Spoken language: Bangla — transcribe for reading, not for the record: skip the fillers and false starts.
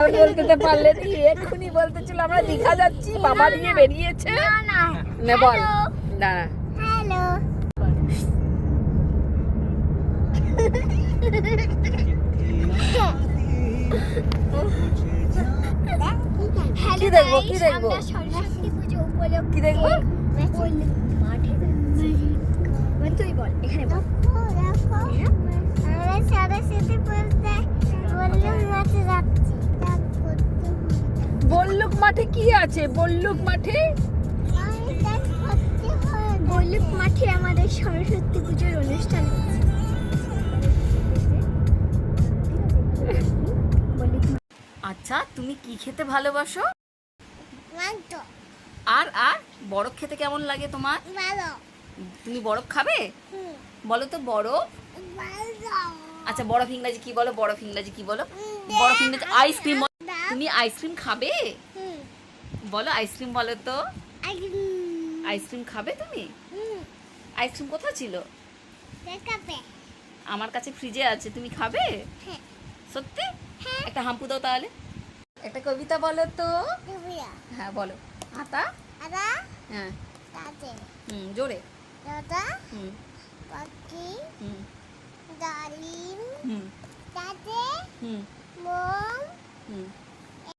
বলতে পারলে নি, এক্ষুনি বলতেছিল আমরা দীঘা যাচ্ছি, বাবা নিয়ে বেরিয়েছে। না বল না। হ্যালো কি দেখবো কি দেখবো সরস্বতী পুজো উপলক্ষে কি দেখবো? মাঠে তুই বল এখানে বল। আমরা সরস্বতী পুজোতে বললুম মাঠে যাচ্ছি। বল্লুক মাঠে কি আছে? বল্লুক মাঠে বল্লুক মাঠে আমাদের সরস্বতী পুজোর অনুষ্ঠান হচ্ছে। আচ্ছা, তুমি কি খেতে ভালোবাসো? আর আর বরফ খেতে কেমন লাগে তোমার? তুমি বরফ খাবে? বলো তো বরফ। আচ্ছা, বরফ ইংরাজি কি বলো? বরফ ইংরাজি কি বলো? বরফ ইংরাজি আইসক্রিম। তুমি আইসক্রিম খাবে? বলো আইসক্রিম বলো তো। আইসক্রিম খাবে তুমি? আইসক্রিম কোথায় ছিল? আমার কাছে ফ্রিজে আছে, তুমি খাবে? সত্যি? একটা হাম্পু দাও তাহলে। একটা কবিতা বলো তো। হ্যাঁ বলো। আতা। হ্যাঁ। জোরে। হুম পাখি হুম ডালিম হুম তাতে হুম মোম হুম